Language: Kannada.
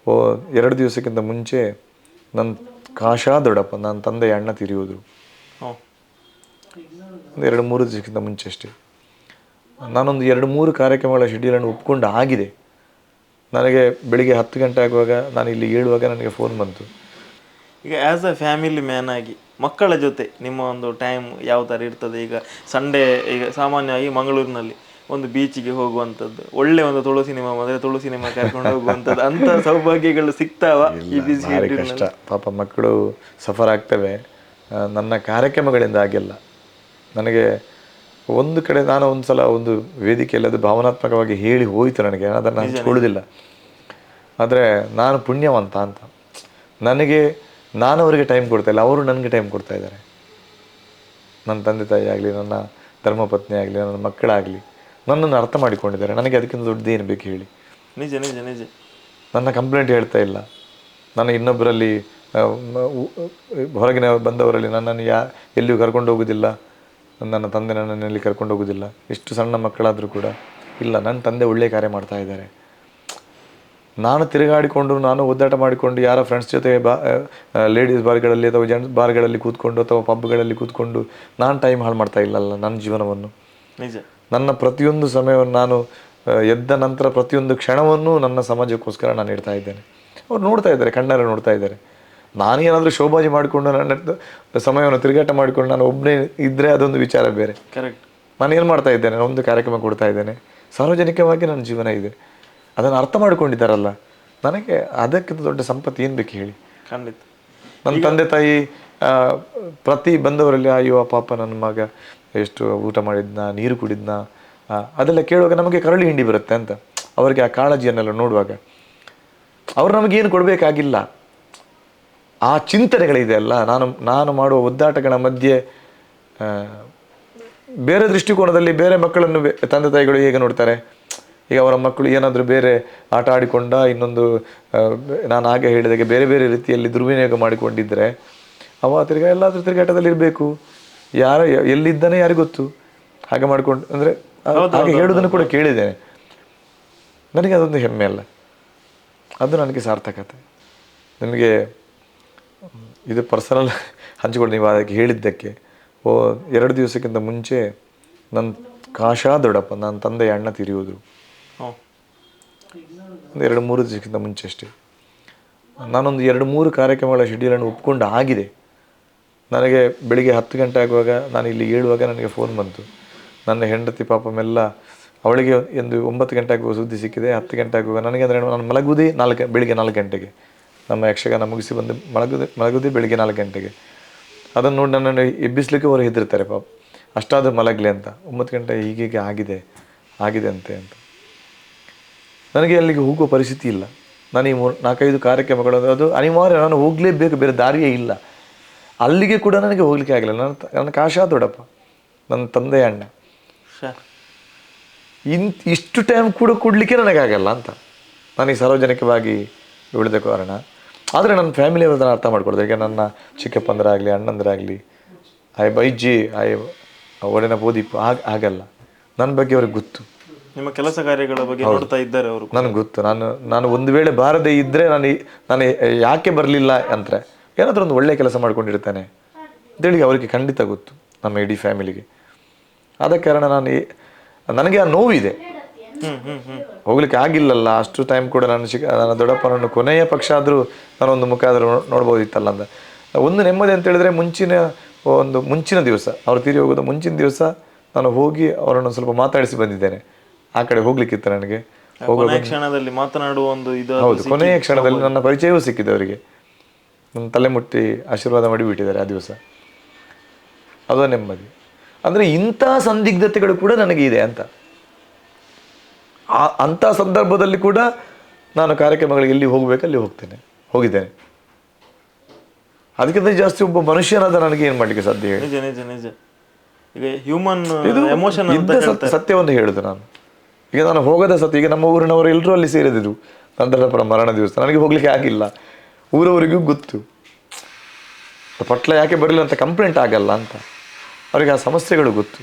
2 ದಿವಸಕ್ಕಿಂತ ಮುಂಚೆ ನನ್ನ ಕಾಶಾ ದೊಡ್ಡಪ್ಪ ನನ್ನ ತಂದೆ ಅಣ್ಣ ತೀರಿಯೋದ್ರು. ಒಂದು 2-3 ದಿವಸಕ್ಕಿಂತ ಮುಂಚೆ ಅಷ್ಟೇ. ನಾನೊಂದು 2-3 ಕಾರ್ಯಕ್ರಮಗಳ ಶೆಡ್ಯೂಲನ್ನು ಒಪ್ಕೊಂಡು ಆಗಿದೆ. ನನಗೆ ಬೆಳಿಗ್ಗೆ 10 ಗಂಟೆ ಆಗುವಾಗ ನಾನು ಇಲ್ಲಿ ಏಳುವಾಗ ನನಗೆ ಫೋನ್ ಬಂತು. ಈಗ ಆ್ಯಸ್ ಅ ಫ್ಯಾಮಿಲಿ ಮ್ಯಾನ್ ಆಗಿ ಮಕ್ಕಳ ಜೊತೆ ನಿಮ್ಮ ಒಂದು ಟೈಮ್ ಯಾವ ಥರ ಇರ್ತದೆ? ಈಗ ಸಂಡೇ ಈಗ ಸಾಮಾನ್ಯವಾಗಿ ಮಂಗಳೂರಿನಲ್ಲಿ ಒಂದು ಬೀಚಿಗೆ ಹೋಗುವಂಥದ್ದು, ಒಳ್ಳೆ ಒಂದು ತುಳು ಸಿನಿಮಾ ಬಂದರೆ ತುಳು ಸಿನಿಮಾ ಕರ್ಕೊಂಡು ಹೋಗುವಂಥದ್ದು, ಅಂಥ ಸೌಭಾಗ್ಯಗಳು ಸಿಗ್ತಾವ ಈ ಬಿಸಿ ಕಷ್ಟ. ಪಾಪ ಮಕ್ಕಳು ಸಫರ್ ಆಗ್ತವೆ. ನನ್ನ ಕಾರ್ಯಕ್ರಮಗಳಿಂದ ಆಗಿಲ್ಲ. ನನಗೆ ಒಂದು ಕಡೆ ನಾನು ಒಂದು ಸಲ ಒಂದು ವೇದಿಕೆಯಲ್ಲಿ ಅದು ಭಾವನಾತ್ಮಕವಾಗಿ ಹೇಳಿ ಹೋಯಿತು ನನಗೆ, ಅದನ್ನು ಹಂಚ್ಕೊಳ್ಳೋದಿಲ್ಲ. ಆದರೆ ನಾನು ಪುಣ್ಯವಂತ ಅಂತ. ನಾನು ಅವರಿಗೆ ಟೈಮ್ ಕೊಡ್ತಾ ಇಲ್ಲ, ಅವರು ನನಗೆ ಟೈಮ್ ಕೊಡ್ತಾ ಇದ್ದಾರೆ. ನನ್ನ ತಂದೆ ತಾಯಿ ಆಗಲಿ, ನನ್ನ ಧರ್ಮಪತ್ನಿ ಆಗಲಿ, ನನ್ನ ಮಕ್ಕಳಾಗಲಿ ನನ್ನನ್ನು ಅರ್ಥ ಮಾಡಿಕೊಂಡಿದ್ದಾರೆ. ನನಗೆ ಅದಕ್ಕಿಂತ ದೊಡ್ಡದೇನು ಬೇಕು ಹೇಳಿ? ನಿಜ ನಿಜ ನಿಜ. ನನ್ನ ಕಂಪ್ಲೇಂಟ್ ಹೇಳ್ತಾ ಇಲ್ಲ. ನಾನು ಇನ್ನೊಬ್ಬರಲ್ಲಿ ಹೊರಗಿನ ಬಂದವರಲ್ಲಿ ನನ್ನನ್ನು ಎಲ್ಲಿಯೂ ಕರ್ಕೊಂಡು ಹೋಗೋದಿಲ್ಲ. ನನ್ನ ತಂದೆ ನನ್ನನ್ನು ಎಲ್ಲಿ ಕರ್ಕೊಂಡು ಹೋಗೋದಿಲ್ಲ. ಎಷ್ಟು ಸಣ್ಣ ಮಕ್ಕಳಾದರೂ ಕೂಡ ಇಲ್ಲ, ನನ್ನ ತಂದೆ ಒಳ್ಳೆಯ ಕಾರ್ಯ ಮಾಡ್ತಾ ಇದ್ದಾರೆ. ನಾನು ತಿರುಗಾಡಿಕೊಂಡು, ನಾನು ಒದ್ದಾಟ ಮಾಡಿಕೊಂಡು ಯಾರ ಫ್ರೆಂಡ್ಸ್ ಜೊತೆ ಲೇಡೀಸ್ ಬಾರ್ಗಳಲ್ಲಿ ಅಥವಾ ಜೆಂಟ್ಸ್ ಬಾರ್ಗಳಲ್ಲಿ ಕೂತ್ಕೊಂಡು ಅಥವಾ ಪಬ್ಗಳಲ್ಲಿ ಕೂತ್ಕೊಂಡು ನಾನು ಟೈಮ್ ಹಾಳು ಮಾಡ್ತಾ ಇಲ್ಲಲ್ಲ ನನ್ನ ಜೀವನವನ್ನು. ನಿಜ. ನನ್ನ ಪ್ರತಿಯೊಂದು ಸಮಯವನ್ನು ನಾನು ಎದ್ದ ನಂತರ ಪ್ರತಿಯೊಂದು ಕ್ಷಣವನ್ನು ನನ್ನ ಸಮಾಜಕ್ಕೋಸ್ಕರ ನಾನು ಇಡ್ತಾ ಇದ್ದೇನೆ. ಅವ್ರು ನೋಡ್ತಾ ಇದ್ದಾರೆ, ಕಣ್ಣಾರೆ ನೋಡ್ತಾ ಇದ್ದಾರೆ. ನಾನೇನಾದರೂ ಶೋಭಾಜಿ ಮಾಡಿಕೊಂಡು ನನ್ನ ಸಮಯವನ್ನು ತಿರುಗಾಟ ಮಾಡಿಕೊಂಡು ನಾನು ಒಬ್ಬನೇ ಇದ್ದರೆ ಅದೊಂದು ವಿಚಾರ ಬೇರೆ. ಕರೆಕ್ಟ್. ನಾನು ಏನು ಮಾಡ್ತಾ ಇದ್ದೇನೆ? ಒಂದು ಕಾರ್ಯಕ್ರಮ ಕೊಡ್ತಾ ಇದ್ದೇನೆ, ಸಾರ್ವಜನಿಕವಾಗಿ ನನ್ನ ಜೀವನ ಇದೆ. ಅದನ್ನು ಅರ್ಥ ಮಾಡಿಕೊಂಡಿದ್ದಾರಲ್ಲ, ನನಗೆ ಅದಕ್ಕಿಂತ ದೊಡ್ಡ ಸಂಪತ್ತು ಏನು ಬೇಕು ಹೇಳಿ? ಖಂಡಿತ. ನನ್ನ ತಂದೆ ತಾಯಿ ಪ್ರತಿ ಬಂದವರಲ್ಲಿ ಅಯ್ಯೋ ಪಾಪ ನನ್ನ ಮಗ ಎಷ್ಟು ಊಟ ಮಾಡಿದ್ನ, ನೀರು ಕುಡಿದ್ನ, ಅದೆಲ್ಲ ಕೇಳುವಾಗ ನಮಗೆ ಕರಳಿ ಹಿಂಡಿ ಬರುತ್ತೆ ಅಂತ. ಅವರಿಗೆ ಆ ಕಾಳಜಿಯನ್ನೆಲ್ಲ ನೋಡುವಾಗ ಅವರು ನಮಗೇನು ಕೊಡಬೇಕಾಗಿಲ್ಲ. ಆ ಚಿಂತನೆಗಳಿದೆ ಅಲ್ಲ, ನಾನು ಮಾಡುವ ಒದ್ದಾಟಗಳ ಮಧ್ಯೆ ಬೇರೆ ದೃಷ್ಟಿಕೋನದಲ್ಲಿ ಬೇರೆ ಮಕ್ಕಳನ್ನು ತಂದೆ ತಾಯಿಗಳು ಹೇಗೆ ನೋಡ್ತಾರೆ? ಈಗ ಅವರ ಮಕ್ಕಳು ಏನಾದರೂ ಬೇರೆ ಆಟ ಆಡಿಕೊಂಡ, ಇನ್ನೊಂದು ನಾನು ಹಾಗೆ ಹೇಳಿದಾಗೆ ಬೇರೆ ಬೇರೆ ರೀತಿಯಲ್ಲಿ ದುರ್ವಿನಿಯೋಗ ಮಾಡಿಕೊಂಡಿದ್ದರೆ ಅವ ಎಲ್ಲಾದರೂ ತಿರುಗಾಟದಲ್ಲಿ ಇರಬೇಕು. ಎಲ್ಲಿದ್ದಾನೆ ಯಾರಿಗೂ ಗೊತ್ತು. ಹಾಗೆ ಮಾಡಿಕೊಂಡು ಅಂದರೆ ಹಾಗೆ ಹೇಳೋದನ್ನು ಕೂಡ ಕೇಳಿದ್ದೇನೆ. ನನಗೆ ಅದೊಂದು ಹೆಮ್ಮೆ ಅಲ್ಲ, ಅದು ನನಗೆ ಸಾರ್ಥಕತೆ. ನಿಮಗೆ ಇದು ಪರ್ಸನಲ್ ಹಂಚಿಕೊಂಡು ನೀವು ಅದಕ್ಕೆ ಹೇಳಿದ್ದಕ್ಕೆ 2 ದಿವಸಕ್ಕಿಂತ ಮುಂಚೆ ನನ್ನ ಕಾಶಾ ದೊಡ್ಡಪ್ಪ ನನ್ನ ತಂದೆ ಅಣ್ಣ ತೀರಿಯೋದ್ರು. ಒಂದು 2-3 ದಿವಸಕ್ಕಿಂತ ಮುಂಚೆ ಅಷ್ಟೇ. ನಾನೊಂದು 2-3 ಕಾರ್ಯಕ್ರಮಗಳ ಶೆಡ್ಯೂಲನ್ನು ಒಪ್ಕೊಂಡು ಆಗಿದೆ. ನನಗೆ ಬೆಳಿಗ್ಗೆ 10 ಗಂಟೆ ಆಗುವಾಗ ನಾನು ಇಲ್ಲಿ ಏಳುವಾಗ ನನಗೆ ಫೋನ್ ಬಂತು. ನನ್ನ ಹೆಂಡತಿ ಪಾಪ ಮೆಲ್ಲ, ಅವಳಿಗೆ ಒಂದು 9 ಗಂಟೆ ಆಗುವ ಸುದ್ದಿ ಸಿಕ್ಕಿದೆ. 10 ಗಂಟೆ ಆಗುವಾಗ ನನಗೆ ಅಂದರೆ ನಾನು ಮಲಗುವುದೇ ಬೆಳಿಗ್ಗೆ 4 ಗಂಟೆಗೆ. ನಮ್ಮ ಯಕ್ಷಗಾನ ಮುಗಿಸಿ ಬಂದು ಮಲಗುವುದೇ ಬೆಳಿಗ್ಗೆ 4 ಗಂಟೆಗೆ. ಅದನ್ನು ನೋಡಿ ನನ್ನನ್ನು ಎಬ್ಬಿಸ್ಲಿಕ್ಕೆ ಅವರು ಹೆದರ್ತಾರೆ ಪಾಪ, ಅಷ್ಟಾದರೂ ಮಲಗಲಿ ಅಂತ. 9 ಗಂಟೆ ಹೀಗೆ ಆಗಿದೆ ಅಂತೆ ಅಂತ. ನನಗೆ ಅಲ್ಲಿಗೆ ಹೋಗುವ ಪರಿಸ್ಥಿತಿ ಇಲ್ಲ. ನಾನು ಈ 4-5 ಕಾರ್ಯಕ್ರಮಗಳು ಅದು ಅನಿವಾರ್ಯ, ನಾನು ಹೋಗಲೇಬೇಕು, ಬೇರೆ ದಾರಿಯೇ ಇಲ್ಲ. ಅಲ್ಲಿಗೆ ಕೂಡ ನನಗೆ ಹೋಗ್ಲಿಕ್ಕೆ ಆಗಿಲ್ಲ. ನನ್ನ ಕಾಶಾ ದೊಡ್ಡಪ್ಪ ನನ್ನ ತಂದೆ ಅಣ್ಣ ಇಷ್ಟು ಟೈಮ್ ಕೂಡ ಕೊಡಲಿಕ್ಕೆ ನನಗಾಗಲ್ಲ ಅಂತ ನಾನು ಈ ಸಾರ್ವಜನಿಕವಾಗಿ ಉಳಿದ ಕಾರಣ. ಆದರೆ ನನ್ನ ಫ್ಯಾಮಿಲಿಯವರು ಅದನ್ನು ಅರ್ಥ ಮಾಡ್ಕೊಡ್ತಾರೆ. ಈಗ ನನ್ನ ಚಿಕ್ಕಪ್ಪಂದರಾಗಲಿ ಅಣ್ಣಂದರಾಗಲಿ ಬೈಜಿ ಒಡೆನ ಬೋದಿಪ್ಪ ಆಗಲ್ಲ. ನನ್ನ ಬಗ್ಗೆ ಅವ್ರಿಗೆ ಗೊತ್ತು, ನಿಮ್ಮ ಕೆಲಸ ಕಾರ್ಯಗಳ ಬಗ್ಗೆ ನೋಡ್ತಾ ಇದ್ದಾರೆ ಅವರು. ನನಗೆ ಗೊತ್ತು. ನಾನು ಒಂದು ವೇಳೆ ಬಾರದೇ ಇದ್ದರೆ ನಾನು ಯಾಕೆ ಬರಲಿಲ್ಲ ಅಂದರೆ ಏನಾದರೂ ಒಂದು ಒಳ್ಳೆಯ ಕೆಲಸ ಮಾಡ್ಕೊಂಡಿರ್ತಾನೆ ಅಂತೇಳಿ ಅವರಿಗೆ ಖಂಡಿತ ಗೊತ್ತು, ನಮ್ಮ ಇಡೀ ಫ್ಯಾಮಿಲಿಗೆ. ಆದ ಕಾರಣ ನನಗೆ ಆ ನೋವಿದೆ, ಹೋಗ್ಲಿಕ್ಕೆ ಆಗಿಲ್ಲಲ್ಲ. ಅಷ್ಟು ಟೈಮ್ ಕೂಡ ನನ್ನ ದೊಡ್ಡಪ್ಪನನ್ನು ಕೊನೆಯ ಪಕ್ಷ ಆದರೂ ನಾನೊಂದು ಮುಖ ಆದರೂ ನೋಡ್ಬೋದಿತ್ತಲ್ಲ ಅಂತ ಒಂದು ನೆಮ್ಮದಿ ಅಂತ ಹೇಳಿದ್ರೆ, ಮುಂಚಿನ ದಿವಸ ಅವ್ರು ತೀರಿ ಹೋಗೋದು ಮುಂಚಿನ ದಿವಸ ನಾನು ಹೋಗಿ ಅವರನ್ನು ಸ್ವಲ್ಪ ಮಾತಾಡಿಸಿ ಬಂದಿದ್ದೇನೆ. ಆ ಕಡೆ ಹೋಗ್ಲಿಕ್ಕಿತ್ತು ನನಗೆ. ಕ್ಷಣದಲ್ಲಿ ಮಾತನಾಡುವ ಒಂದು ಹೌದು, ಕೊನೆಯ ಕ್ಷಣದಲ್ಲಿ ನನ್ನ ಪರಿಚಯವೂ ಸಿಕ್ಕಿದೆ ಅವರಿಗೆ. ನನ್ನ ತಲೆ ಮುಟ್ಟಿ ಆಶೀರ್ವಾದ ಮಾಡಿಬಿಟ್ಟಿದ್ದಾರೆ ಆ ದಿವಸ. ಅದು ನೆಮ್ಮದಿ. ಅಂದರೆ ಇಂಥ ಸಂದಿಗ್ಧತೆಗಳು ಕೂಡ ನನಗೆ ಇದೆ ಅಂತ. ಅಂಥ ಸಂದರ್ಭದಲ್ಲಿ ಕೂಡ ನಾನು ಕಾರ್ಯಕ್ರಮಗಳಿಗೆ ಎಲ್ಲಿ ಹೋಗಬೇಕು ಅಲ್ಲಿ ಹೋಗಿದ್ದೇನೆ. ಅದಕ್ಕಿಂತ ಜಾಸ್ತಿ ಒಬ್ಬ ಮನುಷ್ಯನಾದ ನನಗೆ ಏನು ಮಾಡಲಿಕ್ಕೆ ಸಾಧ್ಯ ಹೇಳಿ? ಸತ್ಯವನ್ನು ಹೇಳುದು ನಾನು. ಈಗ ನಾನು ಹೋಗದ ಸತ್ಯ. ಈಗ ನಮ್ಮ ಊರಿನವರು ಎಲ್ಲರೂ ಅಲ್ಲಿ ಸೇರಿದ್ರು ನನ್ನ ದೊಡ್ಡಪ್ಪನ ಮರಣ ದಿವಸ. ನನಗೆ ಹೋಗ್ಲಿಕ್ಕೆ ಆಗಿಲ್ಲ. ಊರವರಿಗೂ ಗೊತ್ತು, ಪಟ್ಲ ಯಾಕೆ ಬರಲಿಲ್ಲ ಅಂತ ಕಂಪ್ಲೇಂಟ್ ಆಗಲ್ಲ ಅಂತ. ಅವರಿಗೆ ಆ ಸಮಸ್ಯೆಗಳು ಗೊತ್ತು.